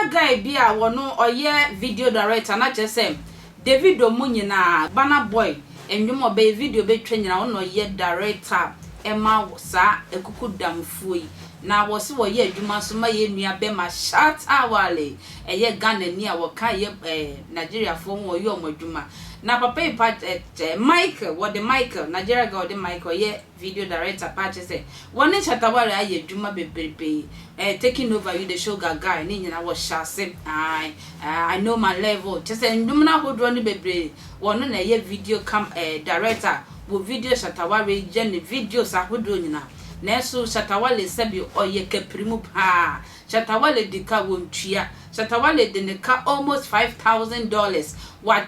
Nigeria guy be a wono oye video director na chese David Omunyina Bana boy enwumo be video be twanyina wono ye director ema sa ekuku damfuyi na wo se wo ye adwuma so ma ye nua be ma Shatta Wale eye Ghana ni a wo ka ye Nigeria fo wo ye omadwuma na papa Michael what the Michael Nigeria guy the Michael ye video director patch say one Shatta Wale aye adwuma bebrebe taking over you the show guy ni nyina wo shase I know my level just say ndumna hodro ni bebrebe wono na ye video director wo video Shatta Wale gen videos ahodo nyina na so Shatta Wale sebi oye keprimu pa Shatta Wale dika wontua Shatta Wale de neka almost $5,000 what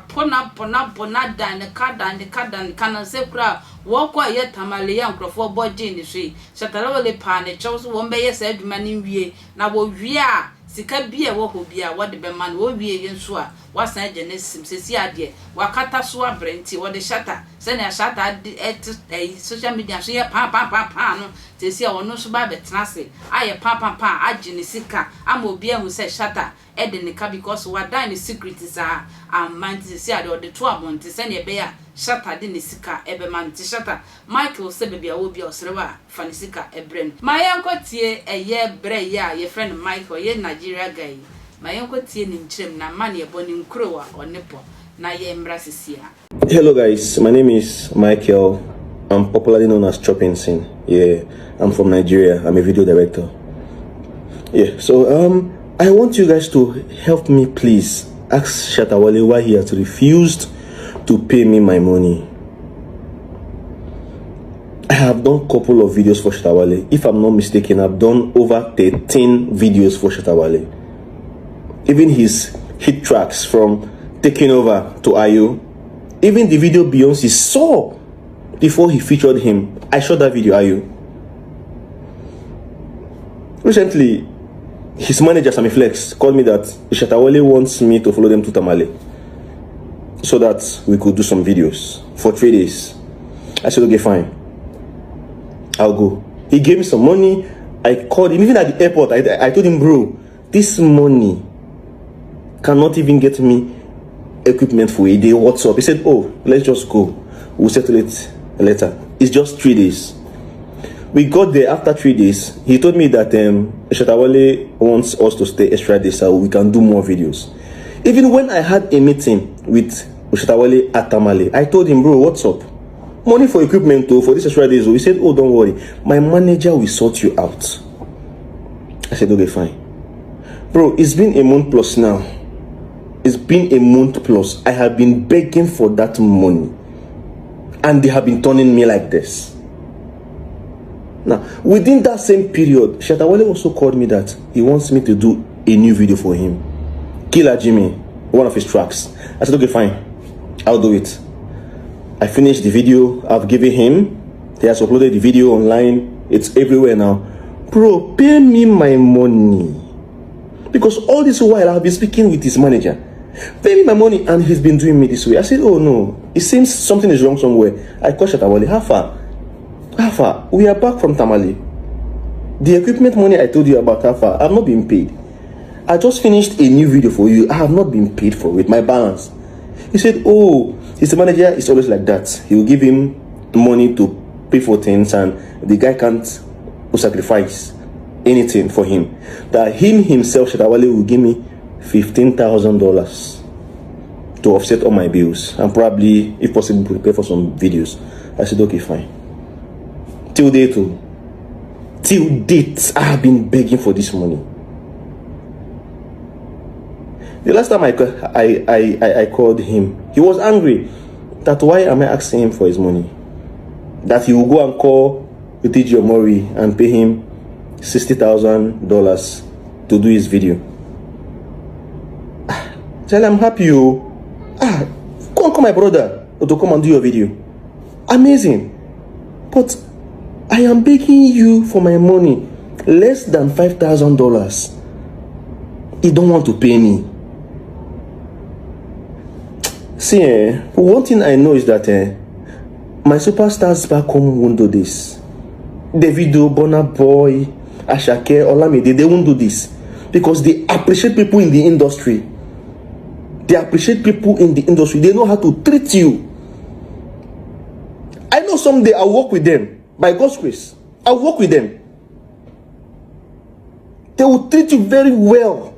pona dan the card can say kra wo kwa ye tamale ya nkrofo body ni so Shatta Wale pa ne chawso wo mbe ye sa aduma ni wie na wo wie a sika bia wo ho bia wo de be man wo wie ye nso a wasan genesis sesi ade wakata so abrenti wo de Shatta se na Shatta social media so ye pa no sesi a wono so ba betrase aye pa agene sika ama obi ahu se Shatta de ne ka because wadan ne secret sa amant sesi ade de to abonte se na be ya Shatta de ne sika ebe man ti Shatta Michael se bebia wo bia osrewa fa ne sika ebrem ma yankotie eye bre ya ye friend Michael ye Nigeria guy ma yankotie ni nchirem na man ye boni nkrowa onepo na ye mbra sesia. Hello guys, my name is Michael. I'm popularly known as Chopping Scene. Yeah, I'm from Nigeria. I'm a video director. Yeah, so I want you guys to help me, please. Ask Shatta Wale why he has refused to pay me my money. I have done a couple of videos for Shatta Wale. If I'm not mistaken, I've done over 13 videos for Shatta Wale. Even his hit tracks from Taking Over to Ayo. Even the video Beyonce saw before he featured him. I shot that video, Ayo. Recently, his manager, Sammy Flex, called me that Shatta Wale wants me to follow them to Tamale so that we could do some videos for 3 days. I said, okay, fine. I'll go. He gave me some money. I called him, even at the airport. I told him, bro, this money cannot even get me equipment for a day. What's up? He said, oh, let's just go. We'll settle it later. It's just 3 days. We got there after 3 days. He told me that Shatta Wale wants us to stay extra days so we can do more videos. Even when I had a meeting with Shatta Wale at Tamale, I told him, bro, what's up? Money for equipment though, for this extra days. He said, oh, don't worry. My manager will sort you out. I said, okay, fine. Bro, it's been a month plus now. It's been a month plus. I have been begging for that money. And they have been turning me like this. Now, within that same period, Shatta Wale also called me that he wants me to do a new video for him. Killer Jimmy, one of his tracks. I said, okay, fine. I'll do it. I finished the video I've given him. He has uploaded the video online. It's everywhere now. Bro, pay me my money. Because all this while I've been speaking with his manager. Pay me my money, and he's been doing me this way. I said, oh no, it seems something is wrong somewhere. I called Shatta Wale. How far? We are back from Tamale. The equipment money I told you about, how far? I've not been paid. I just finished a new video for you. I have not been paid for it. My balance. He said, oh, his manager is always like that. He will give him money to pay for things, and the guy can't sacrifice anything for him. That him himself, Shatta Wale, will give me $15,000 to offset all my bills, and probably, if possible, prepare for some videos. I said, okay, fine. Till date, I have been begging for this money. The last time I called him, he was angry. That why am I asking him for his money? That he will go and call Tvgh and pay him $60,000 to do his video. Tell him I'm happy, you. Go and call my brother to come and do your video. Amazing. But I am begging you for my money, less than $5,000. He don't want to pay me. See, one thing I know is that my superstars back home won't do this. Davido, Burna Boy, Ashake, Olamide, they won't do this. because they appreciate people in the industry. They appreciate people in the industry. They know how to treat you. I know someday I'll work with them. By God's grace, I'll work with them. They will treat you very well.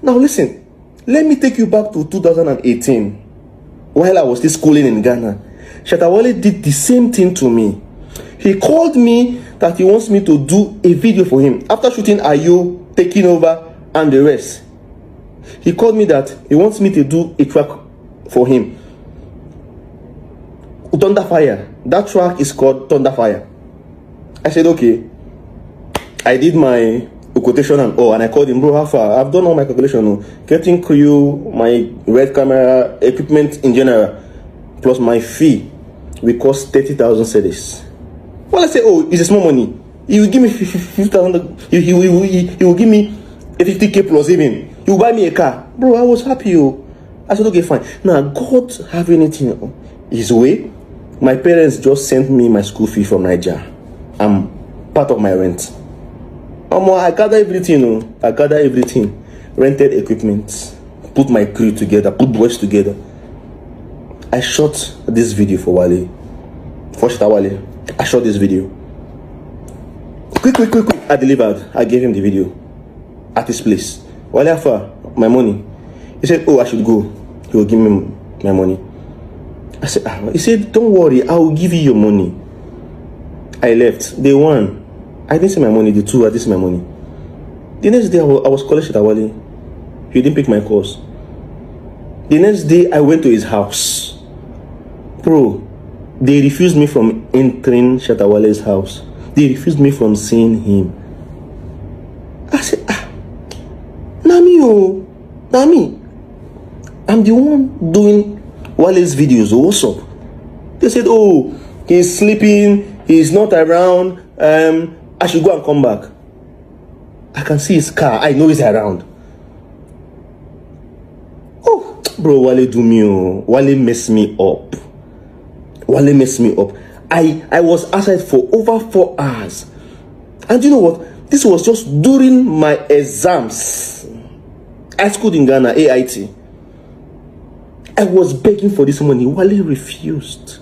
Now listen, let me take you back to 2018. While I was still schooling in Ghana, Shatta Wale did the same thing to me. He called me that he wants me to do a video for him. After shooting Ayo, Taking Over, and the rest, he called me that he wants me to do a track for him. Thunderfire. That track is called Thunderfire. I said, okay. I did my quotation and all, and I called him, bro, how far? I've done all my calculation. Getting crew, my red camera, equipment in general, plus my fee will cost 30,000 cedis. Well, I say, oh, it's a small money. He will give me 50,000. He will give me a 50K plus even. He will buy me a car. Bro, I was happy. Oh. I said, okay, fine. Now, God having it in his way, my parents just sent me my school fee from Nigeria. I'm part of my rent. I gather everything. I gather everything. Rented equipment. Put my crew together. Put boys together. I shot this video for Wale. For Shatta Wale. I shot this video. Quick. I delivered. I gave him the video. At his place. Wale, after my money. He said, oh, I should go. He will give me my money. I said, he said, don't worry, I will give you your money. I left. Day one, I didn't see my money. Day two, I didn't see my money. The next day, I was calling Shatta Wale. He didn't pick my calls. The next day, I went to his house. Bro, they refused me from entering Shatta Wale's house. They refused me from seeing him. I said, Nami, I'm the one doing Wale's videos. What's up? They said, oh, he's sleeping, he's not around, I should go and come back. I can see his car, I know he's around. Oh, bro, Wale do me. Wale messed me up. Wale messed me up. I was outside for over 4 hours. And you know what? This was just during my exams. I schooled in Ghana, AIT. I was begging for this money. Wale refused.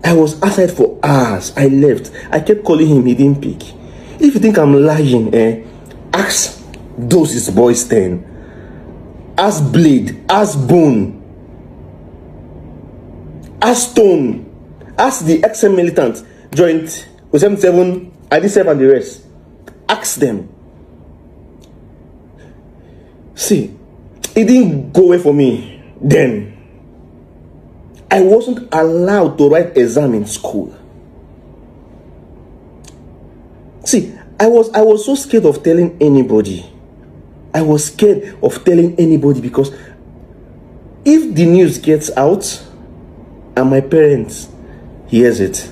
I was outside for hours. I left. I kept calling him. He didn't pick. If you think I'm lying, ask those his boys then. Ask Blade. Ask Bone. Ask Stone. Ask the XM militant. Joint 77, IDSF and the rest. Ask them. See, it didn't go away for me then. I wasn't allowed to write exam in school. See, I was so scared of telling anybody. I was scared of telling anybody because if the news gets out and my parents hears it,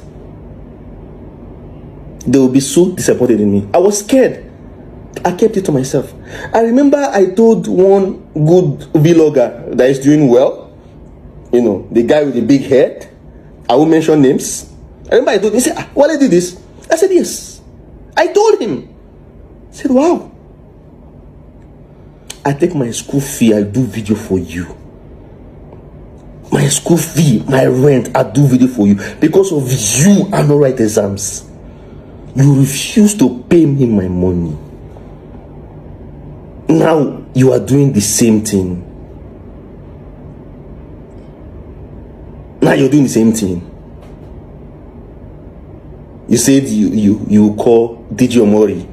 they will be so disappointed in me. I was scared. I kept it to myself. I remember I told one good vlogger that is doing well, you know, the guy with the big head. I won't mention names. I remember I told him, he said, Wale did this. I said, yes. I told him. He said, wow. I take my school fee, I do video for you. My school fee, my rent, I do video for you. Because of you, I don't write exams. You refuse to pay me my money. Now you are doing the same thing. Now you're doing the same thing. You said you call DJ Omori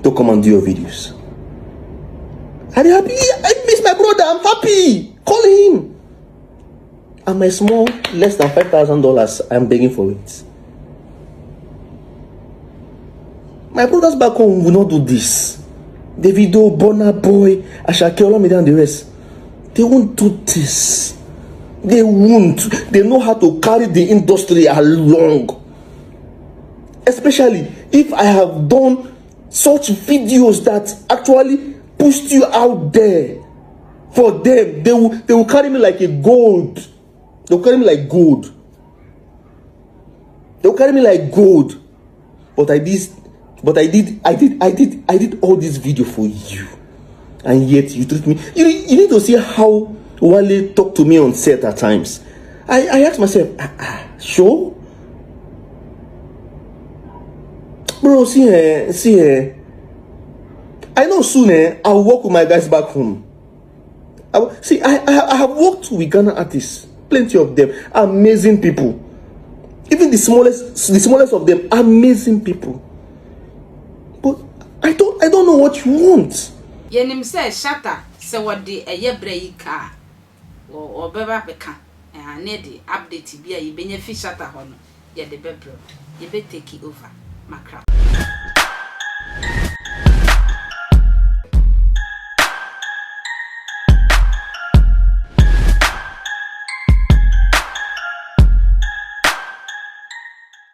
to come and do your videos. I'm happy. I miss my brother. I'm happy. Call him. And my small, less than $5,000, I'm begging for it. My brothers back home will not do this. Davido, Burna Boy, Ashake, Olamide and the rest. They won't do this. They won't. They know how to carry the industry along. Especially if I have done such videos that actually pushed you out there. For them, they will carry me like a gold. They will carry me like gold. They will carry me like gold. But I did But I did all this video for you, and yet you treat me. You need to see how Wale talk to me on set at times. I asked myself, sure, bro. See here. I know soon. I'll work with my guys back home. I have worked with Ghana artists, plenty of them, amazing people. Even the smallest of them, amazing people. But I don't know what you want. Yenim say Shatta say what the yebre car or beba peka and need update be a benefit Shatta hono ye the bebro ye be take it over macra.